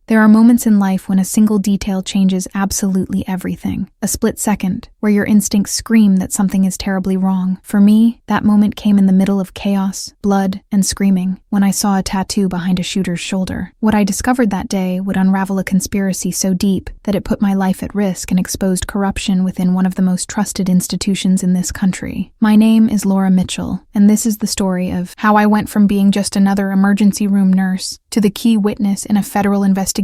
There are moments in life when a single detail changes absolutely everything. A split second, where your instincts scream that something is terribly wrong. For me, that moment came in the middle of chaos, blood, and screaming, when I saw a tattoo behind a shooter's shoulder. What I discovered that day would unravel a conspiracy so deep that it put my life at risk and exposed corruption within one of the most trusted institutions in this country. My name is Laura Mitchell, and this is the story of how I went from being just another emergency room nurse to the key witness in a federal investigation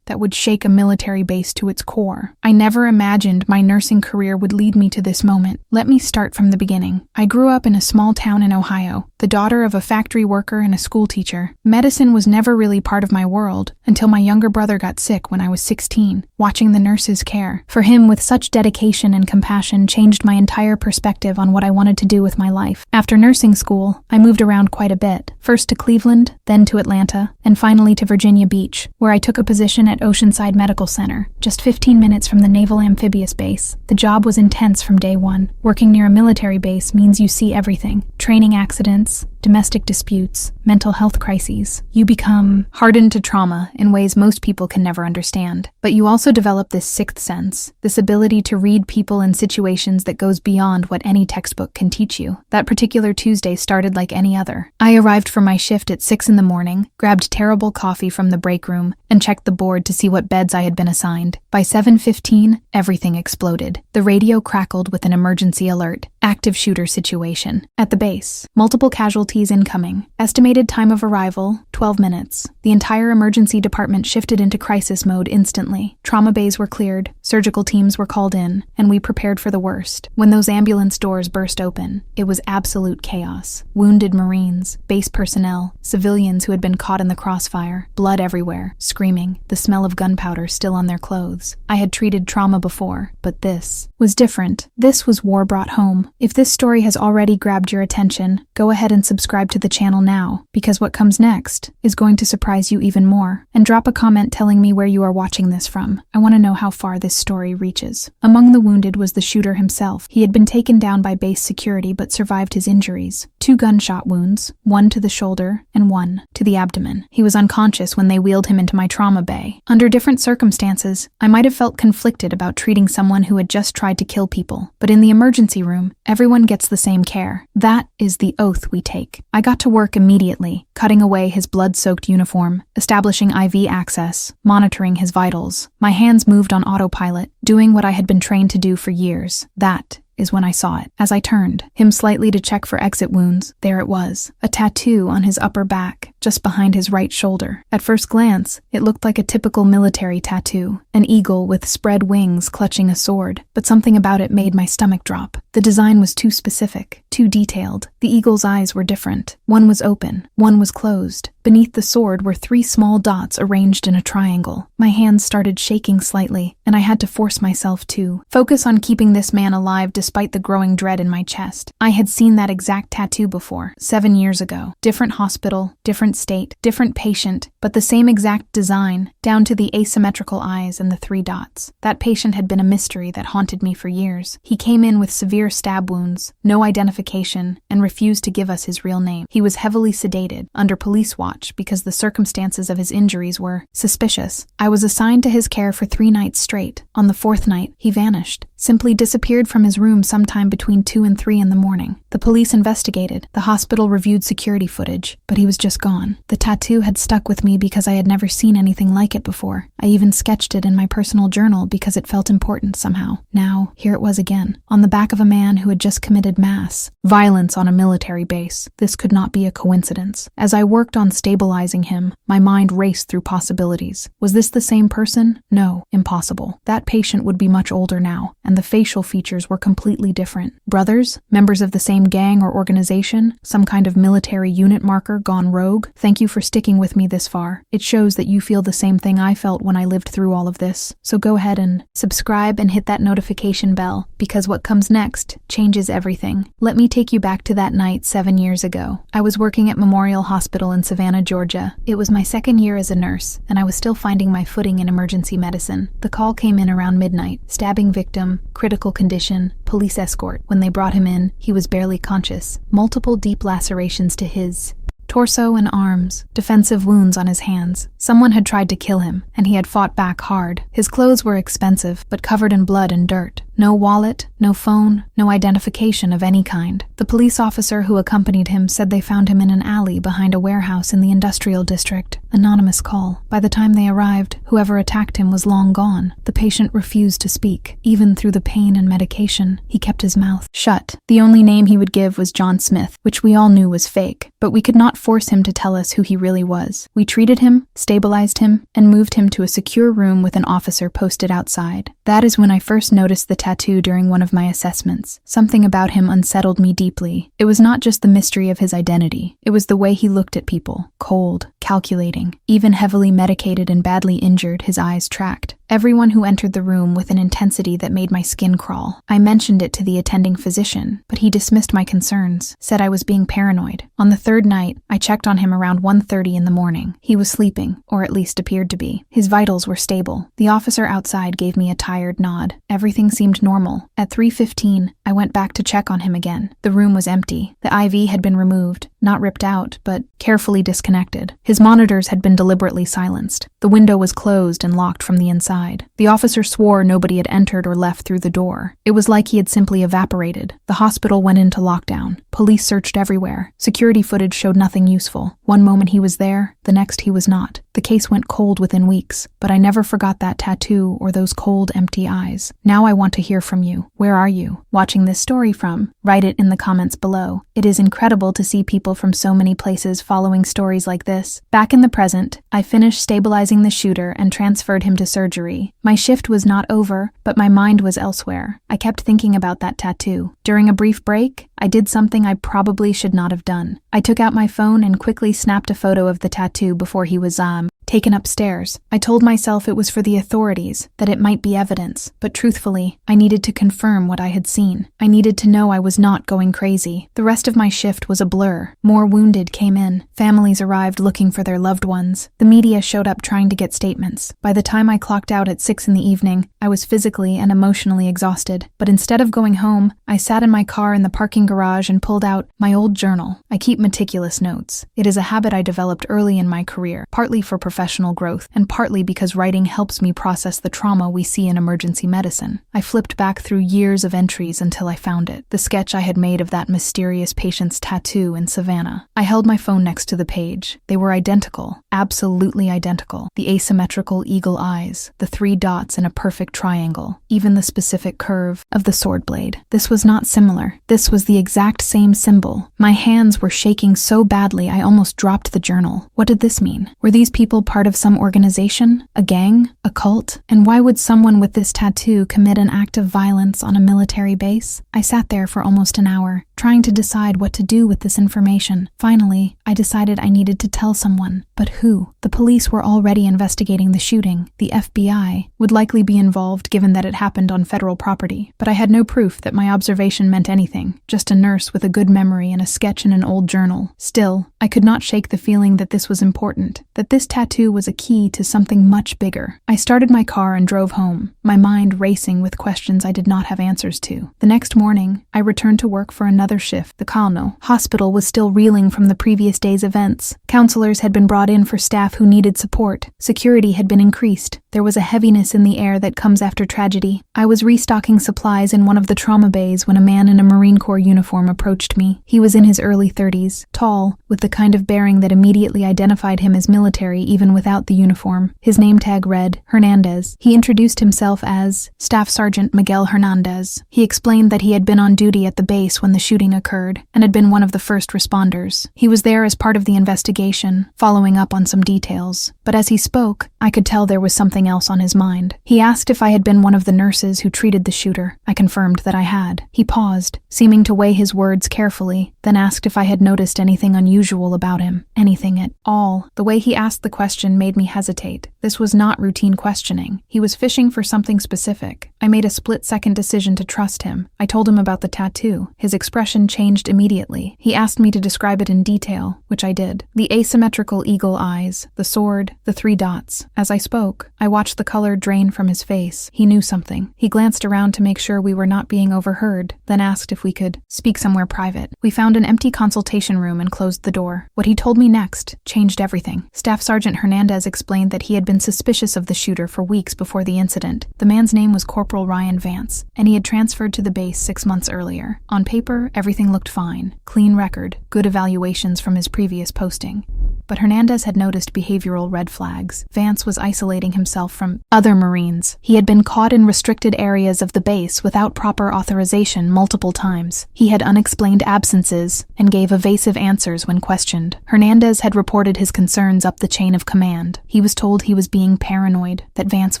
that would shake a military base to its core. I never imagined my nursing career would lead me to this moment. Let me start from the beginning. I grew up in a small town in Ohio, the daughter of a factory worker and a school teacher. Medicine was never really part of my world until my younger brother got sick when I was 16, watching the nurses care for him with such dedication and compassion changed my entire perspective on what I wanted to do with my life. After nursing school, I moved around quite a bit, first to Cleveland, then to Atlanta, and finally to Virginia Beach, where I took a position at Oceanside Medical Center, just 15 minutes from the Naval Amphibious Base. The job was intense from day one. Working near a military base means you see everything: training accidents, domestic disputes, mental health crises. You become hardened to trauma in ways most people can never understand. But you also develop this sixth sense, this ability to read people and situations that goes beyond what any textbook can teach you. That particular Tuesday started like any other. I arrived for my shift at 6 in the morning, grabbed terrible coffee from the break room, and checked the board to see what beds I had been assigned. By 7:15, everything exploded. The radio crackled with an emergency alert. Active shooter situation. At the base, multiple casualties incoming. Estimated time of arrival, 12 minutes. The entire emergency department shifted into crisis mode instantly. Trauma bays were cleared, surgical teams were called in, and we prepared for the worst. When those ambulance doors burst open, it was absolute chaos. Wounded Marines, base personnel, civilians who had been caught in the crossfire, blood everywhere, screaming, the smell of gunpowder still on their clothes. I had treated trauma before, but this was different. This was war brought home. If this story has already grabbed your attention, go ahead and subscribe to the channel now, because what comes next is going to surprise you even more. And drop a comment telling me where you are watching this from. I want to know how far this story reaches. Among the wounded was the shooter himself. He had been taken down by base security but survived his injuries. 2 gunshot wounds, 1 to the shoulder and 1 to the abdomen. He was unconscious when they wheeled him into my trauma bay. Under different circumstances, I might have felt conflicted about treating someone who had just tried to kill people. But in the emergency room, everyone gets the same care. That is the oath we take. I got to work immediately, cutting away his blood-soaked uniform, establishing IV access, monitoring his vitals. My hands moved on autopilot, doing what I had been trained to do for years. That is when I saw it. As I turned him slightly to check for exit wounds, there it was, a tattoo on his upper back, just behind his right shoulder. At first glance, it looked like a typical military tattoo, an eagle with spread wings clutching a sword, but something about it made my stomach drop. The design was too specific, too detailed. The eagle's eyes were different. One was open, one was closed. Beneath the sword were 3 small dots arranged in a triangle. My hands started shaking slightly, and I had to force myself to focus on keeping this man alive despite the growing dread in my chest. I had seen that exact tattoo before, 7 years ago. Different hospital, different state, different patient, but the same exact design, down to the asymmetrical eyes and the 3 dots. That patient had been a mystery that haunted me for years. He came in with severe stab wounds, no identification, and refused to give us his real name. He was heavily sedated, under police watch, because the circumstances of his injuries were suspicious. I was assigned to his care for 3 nights straight. On the 4th night, he vanished, simply disappeared from his room sometime between 2 and 3 in the morning. The police investigated. The hospital reviewed security footage, but he was just gone. The tattoo had stuck with me because I had never seen anything like it before. I even sketched it in my personal journal because it felt important somehow. Now, here it was again, on the back of a man who had just committed mass violence on a military base. This could not be a coincidence. As I worked on stabilizing him, my mind raced through possibilities. Was this the same person? No, impossible. That patient would be much older now, and the facial features were completely different. Brothers? Members of the same gang or organization? Some kind of military unit marker gone rogue? Thank you for sticking with me this far. It shows that you feel the same thing I felt when I lived through all of this. So go ahead and subscribe and hit that notification bell, because what comes next changes everything. Let me take you back to that night 7 years ago. I was working at Memorial Hospital in Savannah, Georgia. It was my 2nd year as a nurse, and I was still finding my footing in emergency medicine. The call came in around midnight. Stabbing victim, critical condition, police escort. When they brought him in, he was barely conscious. Multiple deep lacerations to his torso and arms, defensive wounds on his hands. Someone had tried to kill him, and he had fought back hard. His clothes were expensive, but covered in blood and dirt. No wallet, no phone, no identification of any kind. The police officer who accompanied him said they found him in an alley behind a warehouse in the industrial district. Anonymous call. By the time they arrived, whoever attacked him was long gone. The patient refused to speak. Even through the pain and medication, he kept his mouth shut. The only name he would give was John Smith, which we all knew was fake, but we could not force him to tell us who he really was. We treated him, stabilized him, and moved him to a secure room with an officer posted outside. That is when I first noticed the tattoo during one of my assessments. Something about him unsettled me deeply. It was not just the mystery of his identity. It was the way he looked at people. Cold, calculating. Even heavily medicated and badly injured, his eyes tracked everyone who entered the room with an intensity that made my skin crawl. I mentioned it to the attending physician, but he dismissed my concerns, said I was being paranoid. On the third night, I checked on him around 1:30 in the morning. He was sleeping, or at least appeared to be. His vitals were stable. The officer outside gave me a tired nod. Everything seemed normal. At 3:15, I went back to check on him again. The room was empty. The IV had been removed, not ripped out, but carefully disconnected. His monitors had been deliberately silenced. The window was closed and locked from the inside. The officer swore nobody had entered or left through the door. It was like he had simply evaporated. The hospital went into lockdown. Police searched everywhere. Security footage showed nothing useful. One moment he was there, the next he was not. The case went cold within weeks, but I never forgot that tattoo or those cold, empty eyes. Now I want to hear from you. Where are you watching this story from? Write it in the comments below. It is incredible to see people from so many places following stories like this. Back in the present, I finished stabilizing the shooter and transferred him to surgery. My shift was not over, but my mind was elsewhere. I kept thinking about that tattoo. During a brief break, I did something I probably should not have done. I took out my phone and quickly snapped a photo of the tattoo before he was taken upstairs. I told myself it was for the authorities, that it might be evidence, but truthfully, I needed to confirm what I had seen. I needed to know I was not going crazy. The rest of my shift was a blur. More wounded came in. Families arrived looking for their loved ones. The media showed up trying to get statements. By the time I clocked out at 6 in the evening, I was physically and emotionally exhausted. But instead of going home, I sat in my car in the parking garage and pulled out my old journal. I keep meticulous notes. It is a habit I developed early in my career, partly for professional growth, and partly because writing helps me process the trauma we see in emergency medicine. I flipped back through years of entries until I found it, the sketch I had made of that mysterious patient's tattoo in Savannah. I held my phone next to the page. They were identical, absolutely identical. The asymmetrical eagle eyes, the 3 dots in a perfect triangle, even the specific curve of the sword blade. This was not similar. This was the exact same symbol. My hands were shaking so badly I almost dropped the journal. What did this mean? Were these people part of some organization, a gang, a cult? And why would someone with this tattoo commit an act of violence on a military base? I sat there for almost an hour, trying to decide what to do with this information. Finally, I decided I needed to tell someone. But who? The police were already investigating the shooting. The FBI would likely be involved given that it happened on federal property. But I had no proof that my observation meant anything, just a nurse with a good memory and a sketch in an old journal. Still, I could not shake the feeling that this was important, that this tattoo was a key to something much bigger. I started my car and drove home, my mind racing with questions I did not have answers to. The next morning, I returned to work for another shift. The Calno hospital was still reeling from the previous day's events. Counselors had been brought in for staff who needed support. Security had been increased. There was a heaviness in the air that comes after tragedy. I was restocking supplies in one of the trauma bays when a man in a Marine Corps uniform approached me. He was in his early 30s, tall, with the kind of bearing that immediately identified him as military even without the uniform. His name tag read Hernandez. He introduced himself as Staff Sergeant Miguel Hernandez. He explained that he had been on duty at the base when the shooting occurred and had been one of the first responders. He was there as part of the investigation, following up on some details. But as he spoke, I could tell there was something else on his mind. He asked if I had been one of the nurses who treated the shooter. I confirmed that I had. He paused, seeming to weigh his words carefully, then asked if I had noticed anything unusual about him. Anything at all. The way he asked the question made me hesitate. This was not routine questioning. He was fishing for something specific. I made a split-second decision to trust him. I told him about the tattoo. His expression changed immediately. He asked me to describe it in detail, which I did. The asymmetrical eagle eyes, the sword, the 3 dots. As I spoke, I watched the color drain from his face. He knew something. He glanced around to make sure we were not being overheard, then asked if we could speak somewhere private. We found an empty consultation room and closed the door. What he told me next changed everything. Staff Sergeant Hernandez explained that he had been suspicious of the shooter for weeks before the incident. The man's name was Corporal Ryan Vance, and he had transferred to the base 6 months earlier. On paper, everything looked fine. Clean record, good evaluations from his previous posting. But Hernandez had noticed behavioral red flags. Vance was isolating himself from other Marines. He had been caught in restricted areas of the base without proper authorization multiple times. He had unexplained absences and gave evasive answers when questioned. Hernandez had reported his concerns up the chain of command. He was told he was being paranoid, that Vance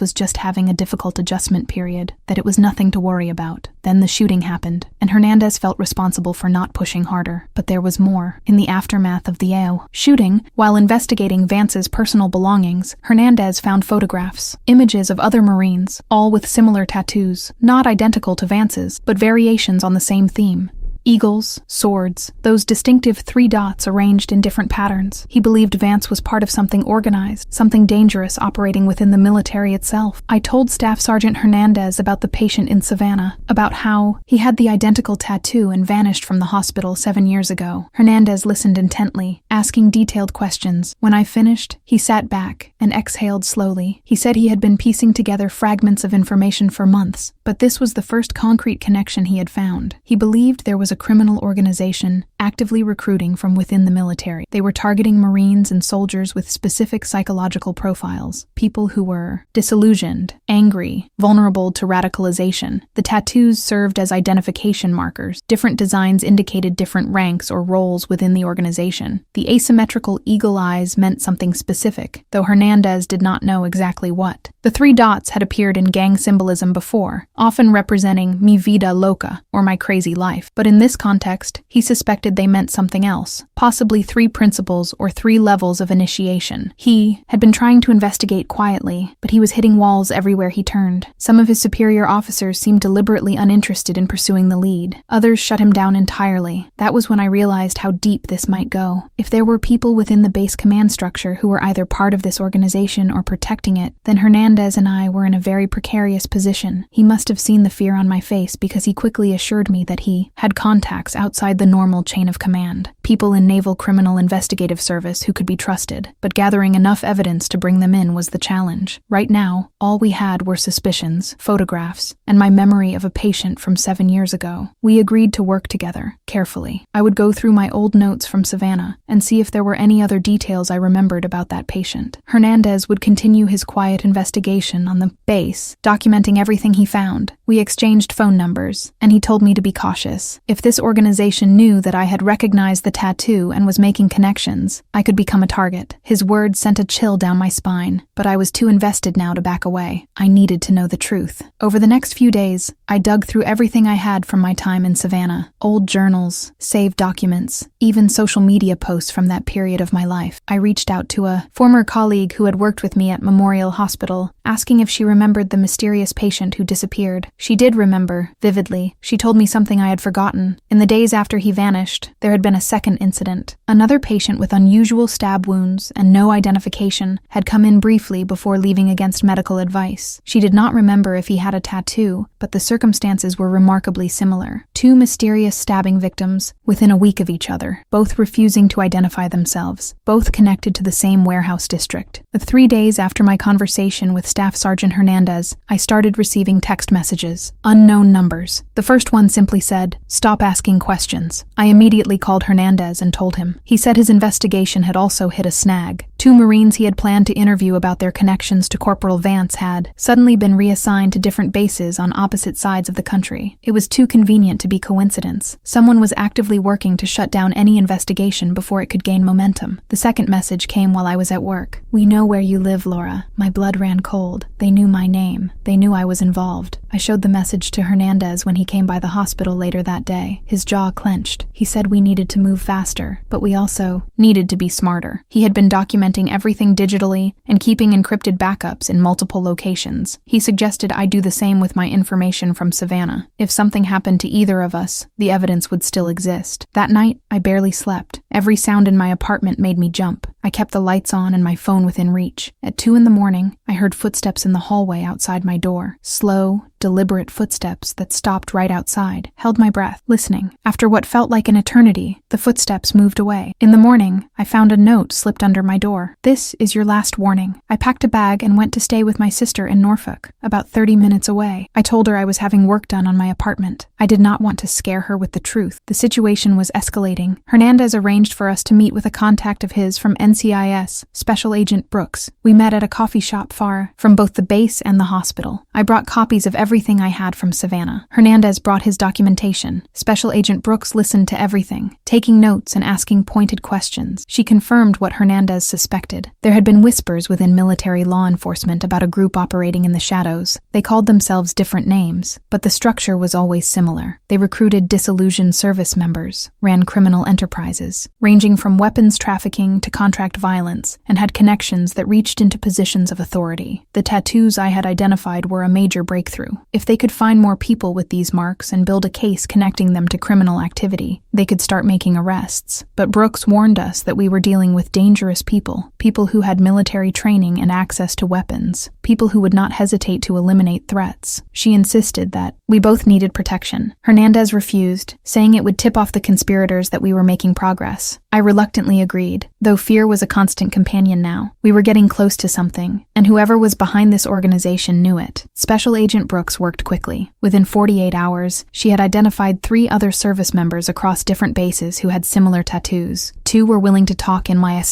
was just having a difficult adjustment period, that it was nothing to worry about. Then the shooting happened, and Hernandez felt responsible for not pushing harder. But there was more. In the aftermath of the shooting, while investigating Vance's personal belongings, Hernandez found photographs, images of other Marines, all with similar tattoos, not identical to Vance's, but variations on the same theme. Eagles, swords, those distinctive 3 dots arranged in different patterns. He believed Vance was part of something organized, something dangerous operating within the military itself. I told Staff Sergeant Hernandez about the patient in Savannah, about how he had the identical tattoo and vanished from the hospital 7 years ago. Hernandez listened intently, asking detailed questions. When I finished, he sat back and exhaled slowly. He said he had been piecing together fragments of information for months, but this was the first concrete connection he had found. He believed there was a criminal organization actively recruiting from within the military. They were targeting Marines and soldiers with specific psychological profiles, people who were disillusioned, angry, vulnerable to radicalization. The tattoos served as identification markers. Different designs indicated different ranks or roles within the organization. The asymmetrical eagle eyes meant something specific, though Hernandez did not know exactly what. The 3 dots had appeared in gang symbolism before, often representing mi vida loca, or my crazy life, but in this context, he suspected they meant something else, possibly 3 principles or 3 levels of initiation. He had been trying to investigate quietly, but he was hitting walls everywhere he turned. Some of his superior officers seemed deliberately uninterested in pursuing the lead. Others shut him down entirely. That was when I realized how deep this might go. If there were people within the base command structure who were either part of this organization or protecting it, then Hernandez and I were in a very precarious position. He must have seen the fear on my face because he quickly assured me that he had contacts outside the normal chain of command, people in Naval Criminal Investigative Service who could be trusted, but gathering enough evidence to bring them in was the challenge. Right now, all we had were suspicions, photographs, and my memory of a patient from 7 years ago. We agreed to work together, carefully. I would go through my old notes from Savannah and see if there were any other details I remembered about that patient. Hernandez would continue his quiet investigation on the base, documenting everything he found. We exchanged phone numbers, and he told me to be cautious. If this organization knew that I had recognized the tattoo and was making connections, I could become a target. His words sent a chill down my spine, but I was too invested now to back away. I needed to know the truth. Over the next few days, I dug through everything I had from my time in Savannah. Old journals, saved documents, even social media posts from that period of my life. I reached out to a former colleague who had worked with me at Memorial Hospital, asking if she remembered the mysterious patient who disappeared. She did remember, vividly. She told me something I had forgotten. In the days after he vanished, there had been a second incident. Another patient with unusual stab wounds and no identification had come in briefly before leaving against medical advice. She did not remember if he had a tattoo, but the circumstances were remarkably similar. 2 mysterious stabbing victims within a week of each other, both refusing to identify themselves, both connected to the same warehouse district. The 3 days after my conversation with Staff Sergeant Hernandez, I started receiving text messages, unknown numbers. The first one simply said, "Stop asking questions." I immediately called Hernandez and told him. He said his investigation had also hit a snag. 2 Marines he had planned to interview about their connections to Corporal Vance had suddenly been reassigned to different bases on opposite sides of the country. It was too convenient to be coincidence. Someone was actively working to shut down any investigation before it could gain momentum. The second message came while I was at work. "We know where you live, Laura." My blood ran cold. They knew my name. They knew I was involved. I showed the message to Hernandez when he came by the hospital later that day. His jaw clenched. He said we needed to move faster, but we also needed to be smarter. He had been documenting everything digitally and keeping encrypted backups in multiple locations. He suggested I do the same with my information from Savannah. If something happened to either of us, the evidence would still exist. That night, I barely slept. Every sound in my apartment made me jump. I kept the lights on and my phone within reach. At 2 a.m, I heard footsteps in the hallway outside my door. Slow, deliberate footsteps that stopped right outside. Held my breath, listening. After what felt like an eternity, the footsteps moved away. In the morning, I found a note slipped under my door. "This is your last warning." I packed a bag and went to stay with my sister in Norfolk, about 30 minutes away. I told her I was having work done on my apartment. I did not want to scare her with the truth. The situation was escalating. Hernandez arranged for us to meet with a contact of his from NCIS, Special Agent Brooks. We met at a coffee shop far from both the base and the hospital. I brought copies of everything I had from Savannah. Hernandez brought his documentation. Special Agent Brooks listened to everything, taking notes and asking pointed questions. She confirmed what Hernandez suspected. There had been whispers within military law enforcement about a group operating in the shadows. They called themselves different names, but the structure was always similar. They recruited disillusioned service members, ran criminal enterprises, ranging from weapons trafficking to contract violence, and had connections that reached into positions of authority. The tattoos I had identified were a major breakthrough. If they could find more people with these marks and build a case connecting them to criminal activity, they could start making arrests. But Brooks warned us that we were dealing with dangerous people who had military training and access to weapons, people who would not hesitate to eliminate threats. She insisted that we both needed protection. Hernandez refused, saying it would tip off the conspirators that we were making progress. I reluctantly agreed, though fear was a constant companion now. We were getting close to something, and whoever was behind this organization knew it. Special Agent Brooks worked quickly. Within 48 hours, she had identified 3 other service members across different bases who had similar tattoos. 2 were willing to talk in my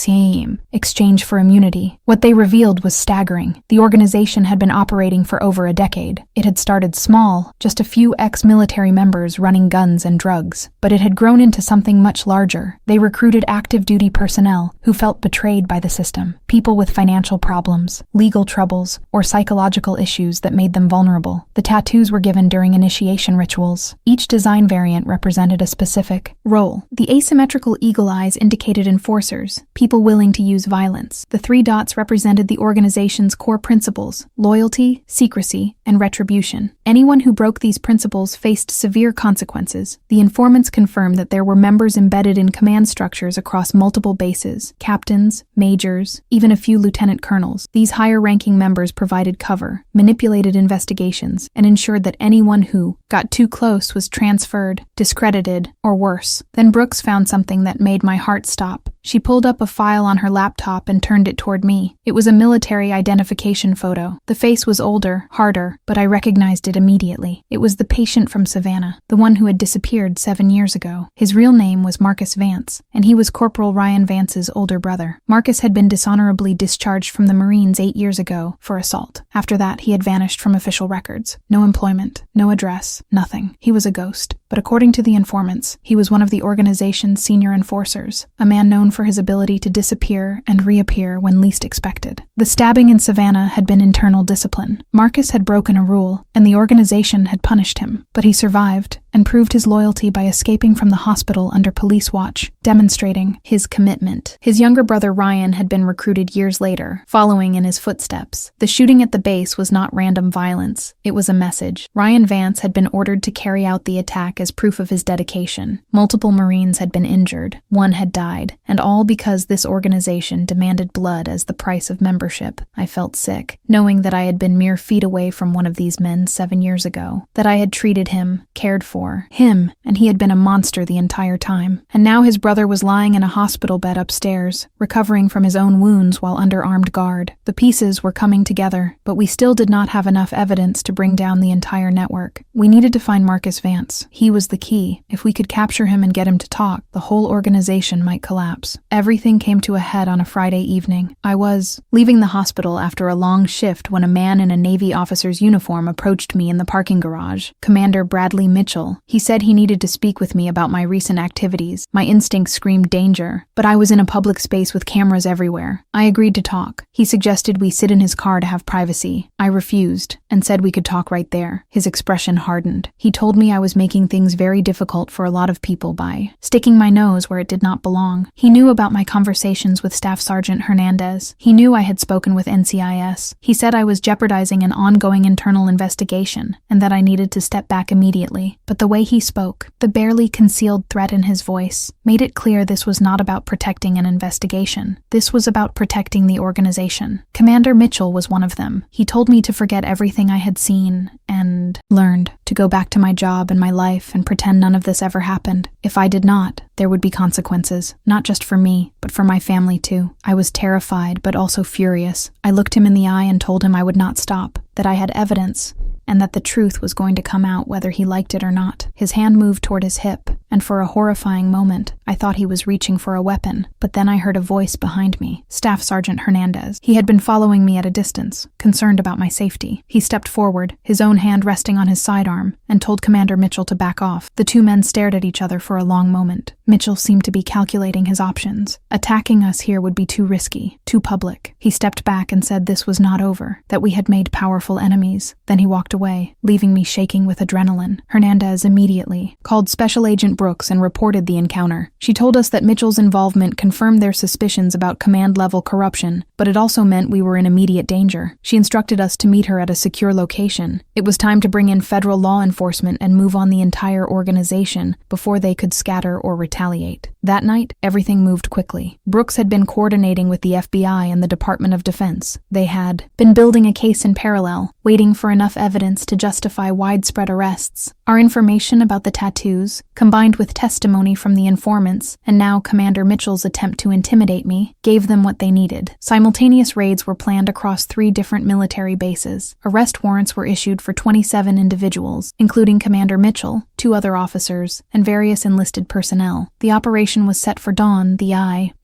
exchange for immunity. What they revealed was staggering. The organization had been operating for over a decade. It had started small, just a few ex-military members running guns and drugs, but it had grown into something much larger. They recruited active-duty personnel who felt betrayed by the system, people with financial problems, legal troubles, or psychological issues that made them vulnerable. The tattoos were given during initiation rituals. Each design variant represented a specific role. The asymmetrical eagle eyes indicated enforcers, people willing to use violence. The 3 dots represented the organization's core principles: loyalty, secrecy, and retribution. Anyone who broke these principles faced severe consequences. The informants confirmed that there were members embedded in command structures across multiple bases: captains, majors, even a few lieutenant colonels. These higher-ranking members provided cover, manipulated investigations, and ensured that anyone who got too close was transferred, discredited, or worse. Then Brooks found something that made my heart stop. She pulled up a file on her laptop and turned it toward me. It was a military identification photo. The face was older, harder, but I recognized it immediately. It was the patient from Savannah, the one who had disappeared 7 years ago. His real name was Marcus Vance, and he was Corporal Ryan Vance's older brother. Marcus had been dishonorably discharged from the Marines 8 years ago for assault. After that, he had vanished from official records. No employment, no address, nothing. He was a ghost. But according to the informants, he was one of the organization's senior enforcers, a man known for his ability to disappear and reappear when least expected. The stabbing in Savannah had been internal discipline. Marcus had broken a rule, and the organization had punished him, but he survived and proved his loyalty by escaping from the hospital under police watch, demonstrating his commitment. His younger brother Ryan had been recruited years later, following in his footsteps. The shooting at the base was not random violence. It was a message. Ryan Vance had been ordered to carry out the attack as proof of his dedication. Multiple Marines had been injured. One had died, and all because this organization demanded blood as the price of membership. I felt sick, knowing that I had been mere feet away from one of these men 7 years ago, that I had treated him, cared for him, and he had been a monster the entire time. And now his brother was lying in a hospital bed upstairs, recovering from his own wounds while under armed guard. The pieces were coming together, but we still did not have enough evidence to bring down the entire network. We needed to find Marcus Vance. He was the key. If we could capture him and get him to talk, the whole organization might collapse. Everything came to a head on a Friday evening. I was leaving the hospital after a long shift when a man in a Navy officer's uniform approached me in the parking garage. Commander Bradley Mitchell. He said he needed to speak with me about my recent activities. My instincts screamed danger, but I was in a public space with cameras everywhere. I agreed to talk. He suggested we sit in his car to have privacy. I refused and said we could talk right there. His expression hardened. He told me I was making things very difficult for a lot of people by sticking my nose where it did not belong. He knew about my conversations with Staff Sergeant Hernandez. He knew I had spoken with NCIS. He said I was jeopardizing an ongoing internal investigation and that I needed to step back immediately. But the way he spoke, the barely concealed threat in his voice, made it clear this was not about protecting an investigation. This was about protecting the organization. Commander Mitchell was one of them. He told me to forget everything I had seen and learned, to go back to my job and my life and pretend none of this ever happened. If I did not, there would be consequences, not just for me, but for my family too. I was terrified, but also furious. I looked him in the eye and told him I would not stop, that I had evidence, and that the truth was going to come out whether he liked it or not. His hand moved toward his hip, and for a horrifying moment, I thought he was reaching for a weapon. But then I heard a voice behind me, Staff Sergeant Hernandez. He had been following me at a distance, concerned about my safety. He stepped forward, his own hand resting on his sidearm, and told Commander Mitchell to back off. The two men stared at each other for a long moment. Mitchell seemed to be calculating his options. Attacking us here would be too risky, too public. He stepped back and said this was not over, that we had made powerful enemies. Then he walked away, leaving me shaking with adrenaline. Hernandez immediately called Special Agent Brooks and reported the encounter. She told us that Mitchell's involvement confirmed their suspicions about command-level corruption, but it also meant we were in immediate danger. She instructed us to meet her at a secure location. It was time to bring in federal law enforcement and move on the entire organization before they could scatter or retaliate. That night, everything moved quickly. Brooks had been coordinating with the FBI and the Department of Defense. They had been building a case in parallel, waiting for enough evidence to justify widespread arrests. Our information about the tattoos, combined with testimony from the informants, and now Commander Mitchell's attempt to intimidate me, gave them what they needed. Simultaneous raids were planned across 3 different military bases. Arrest warrants were issued for 27 individuals, including Commander Mitchell, 2 other officers, and various enlisted personnel. The operation was set for dawn,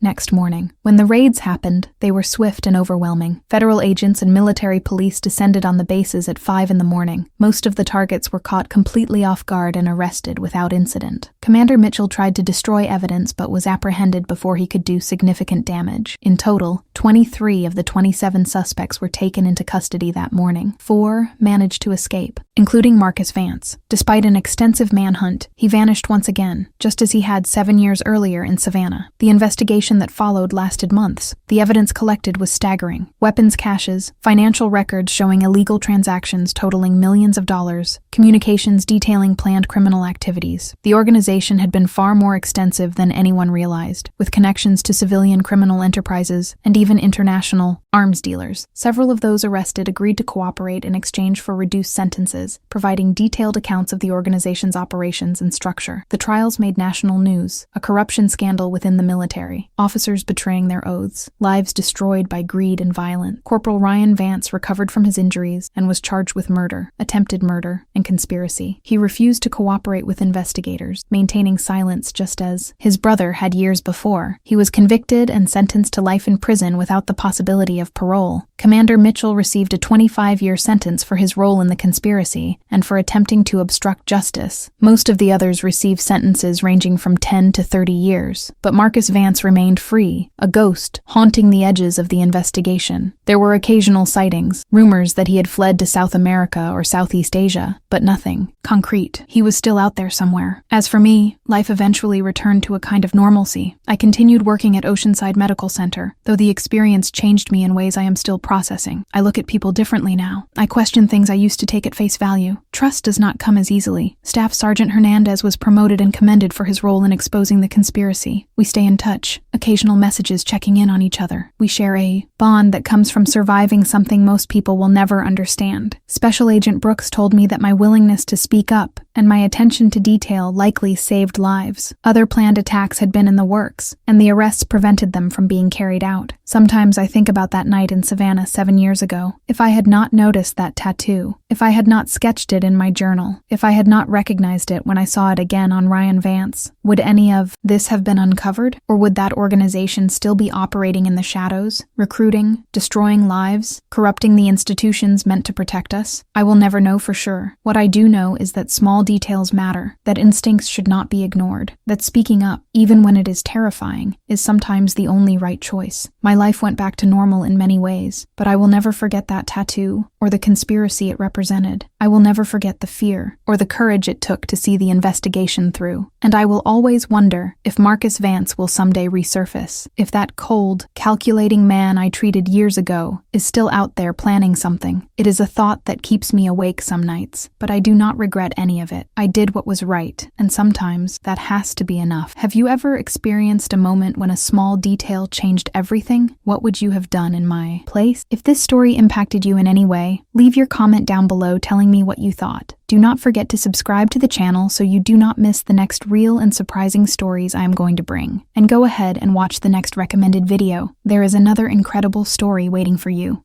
next morning. When the raids happened, they were swift and overwhelming. Federal agents and military police descended on the bases at 5 in the morning. Most of the targets were caught completely off guard and arrested without incident. Commander Mitchell tried to destroy evidence but was apprehended before he could do significant damage. In total, 23 of the 27 suspects were taken into custody that morning. 4 managed to escape, including Marcus Vance. Despite an extensive manhunt, he vanished once again, just as he had 7 years earlier in Savannah. The investigation that followed lasted months. The evidence collected was staggering. Weapons caches, financial records showing illegal transactions totaling millions of dollars, communications detailing planned criminal activities. The organization had been far more extensive than anyone realized, with connections to civilian criminal enterprises and even international arms dealers. Several of those arrested agreed to cooperate in exchange for reduced sentences, providing detailed accounts of the organization's operations and structure. The trials made national news, a corruption scandal within the military, officers betraying their oaths, lives destroyed by greed and violence. Corporal Ryan Vance recovered from his injuries and was charged with murder, attempted murder, and conspiracy. He refused to cooperate with investigators, maintaining silence just as his brother had years before. He was convicted and sentenced to life in prison without the possibility of parole. Commander Mitchell received a 25-year sentence for his role in the conspiracy and for attempting to obstruct justice. Most of the others received sentences ranging from 10 to 30 years, but Marcus Vance remained free, a ghost haunting the edges of the investigation. There were occasional sightings, rumors that he had fled to South America or Southeast Asia, but nothing concrete. He was still out there somewhere. As for me, life eventually returned to a kind of normalcy. I continued working at Oceanside Medical Center, though the experience changed me in ways I am still processing. I look at people differently now. I question things I used to take at face value. Trust does not come as easily. Staff Sergeant Hernandez was promoted and commended for his role in exposing the conspiracy. We stay in touch, occasional messages checking in on each other. We share a bond that comes from surviving something most people will never understand. Special Agent Brooks told me that my willingness to speak up and my attention to detail likely saved lives. Other planned attacks had been in the works, and the arrests prevented them from being carried out. Sometimes I think about that night in Savannah 7 years ago. If I had not noticed that tattoo, if I had not sketched it in my journal, if I had not recognized it when I saw it again on Ryan Vance, would any of this have been uncovered? Or would that organization still be operating in the shadows, recruiting, destroying lives, corrupting the institutions meant to protect us? I will never know for sure. What I do know is that small details matter, that instincts should not be ignored, that speaking up, even when it is terrifying, is sometimes the only right choice. My life went back to normal in many ways, but I will never forget that tattoo or the conspiracy it represented. I will never forget the fear or the courage it took to see the investigation through, and I will always wonder if Marcus Vance will someday resurface, if that cold, calculating man I treated years ago is still out there planning something. It is a thought that keeps me awake some nights, but I do not regret any of it. I did what was right, and sometimes that has to be enough. Have you ever experienced a moment when a small detail changed everything? What would you have done in my place? If this story impacted you in any way, leave your comment down below telling me what you thought. Do not forget to subscribe to the channel so you do not miss the next real and surprising stories I am going to bring. And go ahead and watch the next recommended video. There is another incredible story waiting for you.